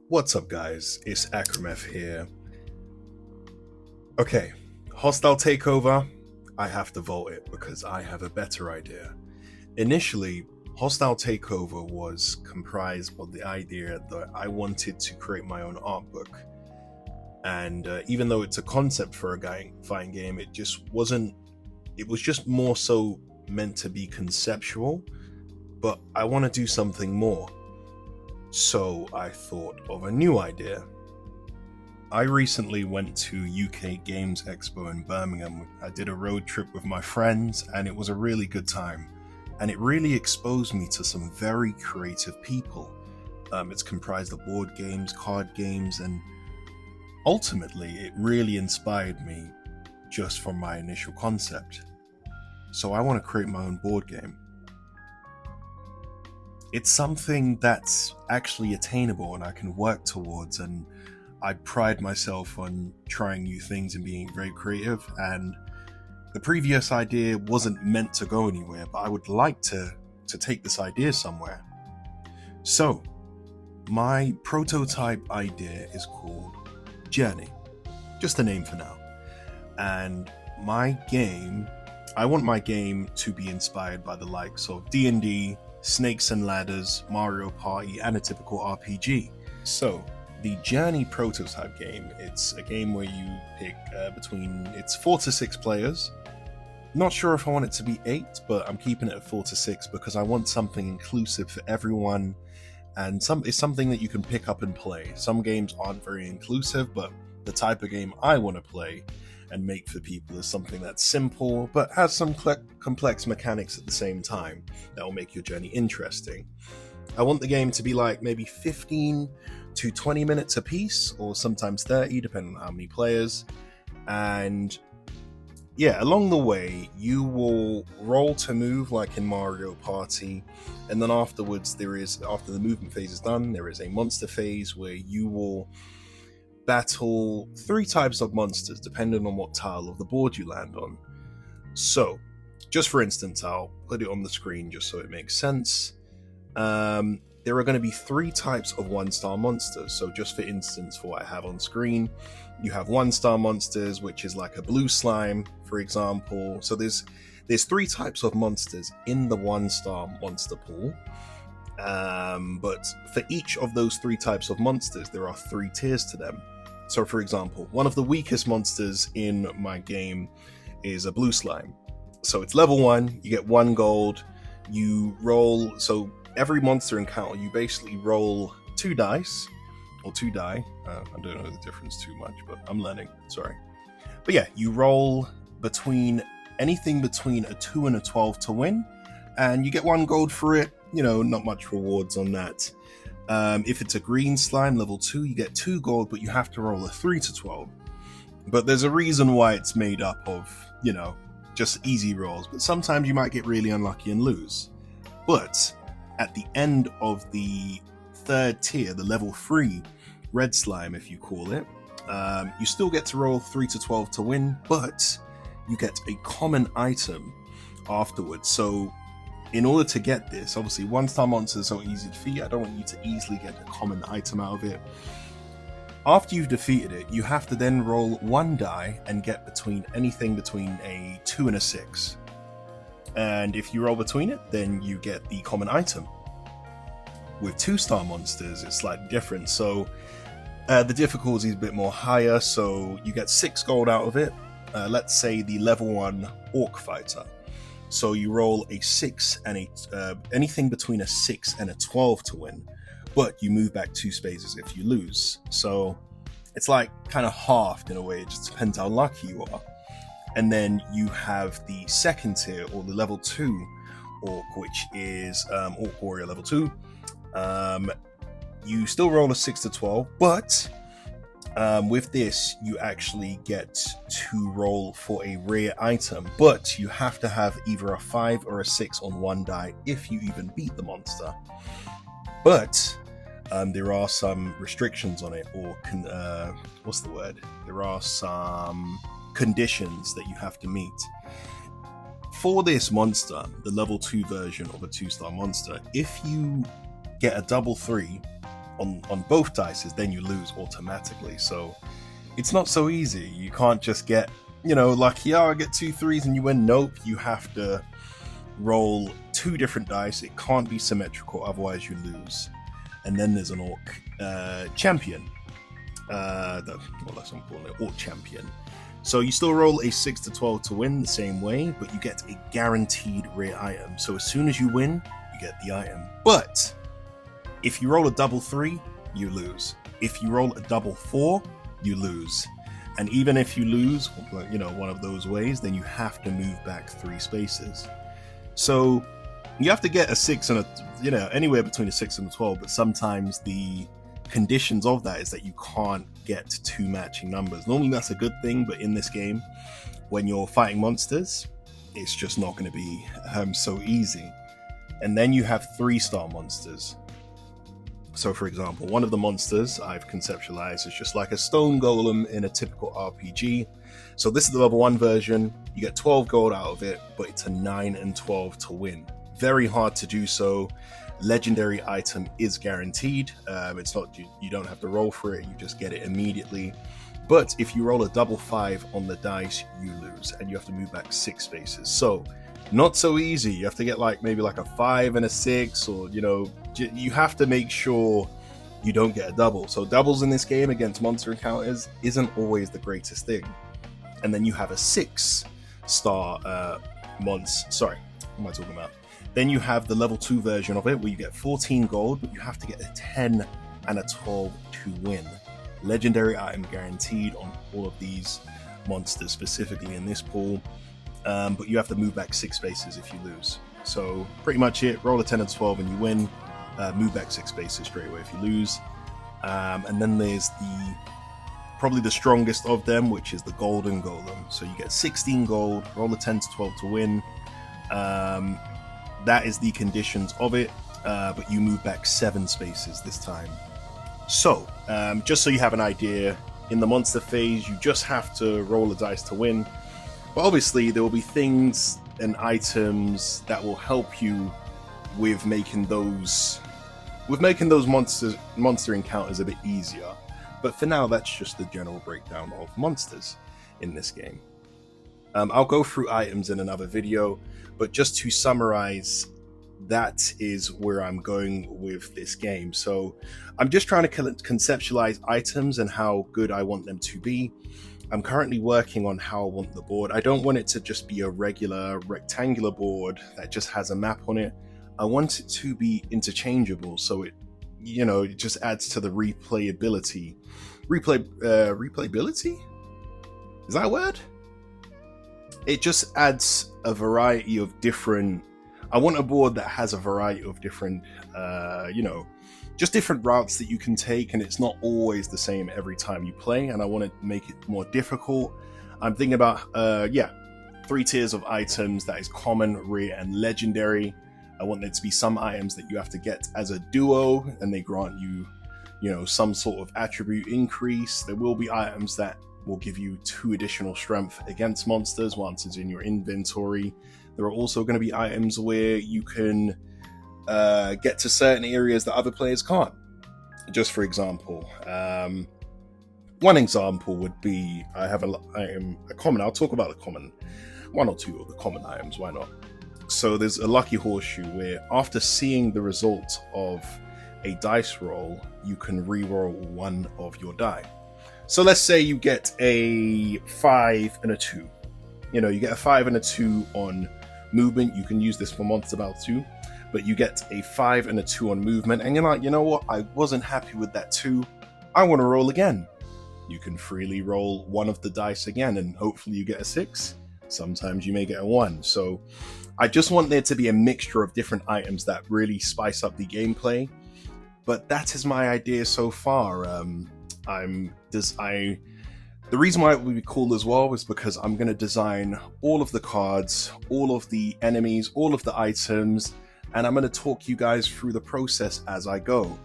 What's up, guys? It's Akramef here. Okay, hostile takeover. I have to vote it because I have a better idea. Initially, hostile takeover was comprised of the idea that I wanted to create my own art book. And even though it's a concept for a fighting game, it just wasn't. It was just more so meant to be conceptual, but I want to do something more. So I thought of a new idea. I recently went to UK Games Expo in Birmingham. I did a road trip with my friends and it was a really good time. And it really exposed me to some very creative people. It's comprised of board games, card games, and ultimately it really inspired me just from my initial concept. So I want to create my own board game. It's something that's actually attainable and I can work towards, and I pride myself on trying new things and being very creative. And the previous idea wasn't meant to go anywhere, but I would like to take this idea somewhere. So my prototype idea is called Journey, just a name for now. And I want my game to be inspired by the likes of D&D, Snakes and Ladders, Mario Party, and a typical RPG. So the Journey prototype game, it's a game where you pick it's 4 to 6 players. Not sure if I want it to be 8, but I'm keeping it at 4 to 6 because I want something inclusive for everyone, and it's something that you can pick up and play. Some games aren't very inclusive, but the type of game I want to play and make for people is something that's simple but has some complex mechanics at the same time that will make your journey interesting. I want the game to be like maybe 15 to 20 minutes a piece, or sometimes 30, depending on how many players. And yeah, along the way you will roll to move like in Mario Party, and then afterwards after the movement phase is done, there is a monster phase where you will battle 3 types of monsters depending on what tile of the board you land on. So just for instance, I'll put it on the screen just so it makes sense. There are going to be 3 types of 1-star monsters. So just for instance, for what I have on screen, you have 1-star monsters, which is like a blue slime, for example. So there's 3 types of monsters in the 1-star monster pool. But for each of those 3 types of monsters, there are 3 tiers to them. So for example, one of the weakest monsters in my game is a blue slime. So it's level 1, you get 1 gold, you roll, so every monster encounter, you basically roll 2 dice, or 2 die. I don't know the difference too much, but I'm learning, sorry. But yeah, you roll anything between a 2 and a 12 to win, and you get 1 gold for it. Not much rewards on that. If it's a green slime, level 2, you get 2 gold, but you have to roll a 3 to 12. But there's a reason why it's made up of, just easy rolls. But sometimes you might get really unlucky and lose. But at the end of the 3rd tier, the level 3 red slime, if you call it, you still get to roll 3 to 12 to win, but you get a common item afterwards. So in order to get this, obviously 1-star monsters are easy to defeat. I don't want you to easily get a common item out of it. After you've defeated it, you have to then roll 1 die and get anything between a 2 and a 6. And if you roll between it, then you get the common item. With 2-star monsters, it's slightly different. So the difficulty is a bit more higher, so you get 6 gold out of it. Let's say the level 1 orc fighter. So you roll a 6 and anything between a 6 and a 12 to win, but you move back 2 spaces if you lose. So it's like kind of halved in a way. It just depends how lucky you are. And then you have the 2nd tier, or the level 2 orc, which is Orc Warrior level 2. You still roll a 6 to 12, but with this, you actually get to roll for a rare item, but you have to have either a 5 or a 6 on 1 die if you even beat the monster. But there are some restrictions on it, or there are some conditions that you have to meet. For this monster, the level 2 version of a 2-star monster, if you get a double 3, on both dices, then you lose automatically. So it's not so easy. You can't just get, lucky, I get 2 3s and you win. Nope, you have to roll 2 different dice. It can't be symmetrical, otherwise you lose. And then there's an orc champion. That's what I'm calling it, orc champion. So you still roll a 6 to 12 to win the same way, but you get a guaranteed rare item. So as soon as you win, you get the item. But if you roll a double 3, you lose. If you roll a double 4, you lose. And even if you lose, one of those ways, then you have to move back 3 spaces. So you have to get a 6 and anywhere between a 6 and a 12, but sometimes the conditions of that is that you can't get 2 matching numbers. Normally that's a good thing, but in this game, when you're fighting monsters, it's just not going to be so easy. And then you have 3-star monsters. So for example, one of the monsters I've conceptualized is just like a stone golem in a typical RPG. So this is the level 1 version. You get 12 gold out of it, but it's a 9 and 12 to win. Very hard to do so. Legendary item is guaranteed. It's not, you don't have to roll for it, you just get it immediately. But if you roll a double 5 on the dice, you lose, and you have to move back 6 spaces. So not so easy. You have to get maybe a 5 and a 6, or you have to make sure you don't get a double. So doubles in this game against monster encounters isn't always the greatest thing. And then you have a 6-star sorry, what am I talking about? Then you have the level 2 version of it where you get 14 gold, but you have to get a 10 and a 12 to win. Legendary item guaranteed on all of these monsters, specifically in this pool. But you have to move back 6 spaces if you lose. So pretty much it. Roll a 10 and 12 and you win. Move back 6 spaces straight away if you lose. And then there's probably the strongest of them, which is the golden golem. So you get 16 gold, roll a 10 to 12 to win. That is the conditions of it, but you move back 7 spaces this time. So, just so you have an idea, in the monster phase, you just have to roll a dice to win. But obviously, there will be things and items that will help you with making those monster encounters a bit easier. But for now, that's just the general breakdown of monsters in this game. I'll go through items in another video, but just to summarize, that is where I'm going with this game. So I'm just trying to conceptualize items and how good I want them to be. I'm currently working on how I want the board. I don't want it to just be a regular rectangular board that just has a map on it. I want it to be interchangeable, so it just adds to the replayability. Replayability? Is that a word? It just adds a variety of different... I want a board that has a variety of different, just different routes that you can take, and it's not always the same every time you play, and I want to make it more difficult. I'm thinking about, 3 tiers of items, that is common, rare, and legendary. I want there to be some items that you have to get as a duo, and they grant you, some sort of attribute increase. There will be items that will give you 2 additional strength against monsters once it's in your inventory. There are also going to be items where you can get to certain areas that other players can't. Just for example, one example would be, I have a common, I'll talk about the common, 1 or 2 of the common items, why not? So there's a lucky horseshoe where after seeing the result of a dice roll, you can re-roll 1 of your die. So let's say you get a 5 and a 2. You get a 5 and a 2 on movement. You can use this for monster battle too, but you get a 5 and a 2 on movement, and you're like, you know what? I wasn't happy with that 2. I want to roll again. You can freely roll 1 of the dice again, and hopefully you get a 6. Sometimes you may get a 1. So I just want there to be a mixture of different items that really spice up the gameplay. But that is my idea so far. The reason why it would be cool as well is because I'm going to design all of the cards, all of the enemies, all of the items, and I'm going to talk you guys through the process as I go.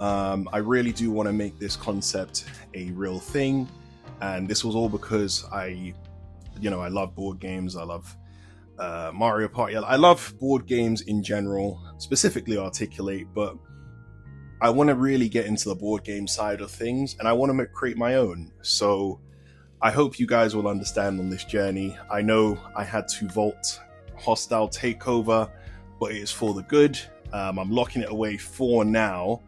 I really do want to make this concept a real thing, and this was all because I love board games. I love Mario Party. I love board games in general, specifically Articulate, but I want to really get into the board game side of things, and I want to create my own. So I hope you guys will understand on this journey. I know I had to vault Hostile Takeover, but it is for the good. I'm locking it away for now,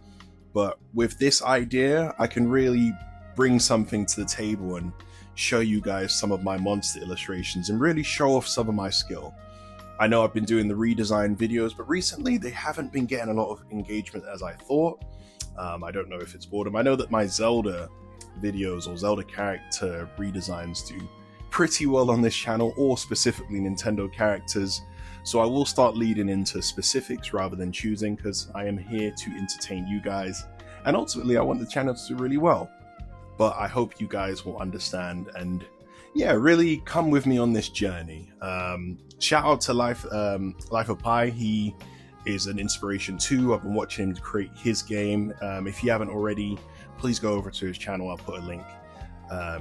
but with this idea, I can really bring something to the table and show you guys some of my monster illustrations and really show off some of my skill. I know I've been doing the redesign videos, but recently they haven't been getting a lot of engagement as I thought. I don't know if it's boredom. I know that my Zelda videos or Zelda character redesigns do pretty well on this channel, or specifically Nintendo characters. So I will start leading into specifics rather than choosing, because I am here to entertain you guys. And ultimately, I want the channel to do really well. But I hope you guys will understand and yeah, really come with me on this journey. Shout out to LessThanPi. He is an inspiration too. I've been watching him create his game. If you haven't already, please go over to his channel. I'll put a link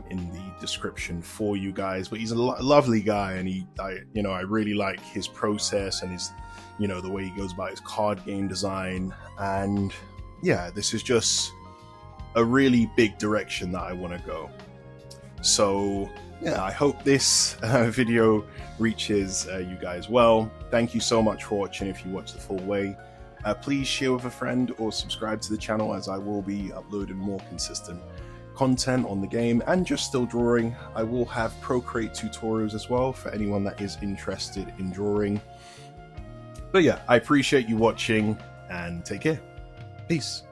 in the description for you guys. But he's a lovely guy, and I really like his process and his, the way he goes about his card game design. And yeah, this is just a really big direction that I want to go. So yeah, I hope this video reaches you guys well. Thank you so much for watching. If you watch the full way, please share with a friend or subscribe to the channel, as I will be uploading more consistent content on the game and just still drawing. I will have Procreate tutorials as well for anyone that is interested in drawing. But yeah, I appreciate you watching and take care. Peace.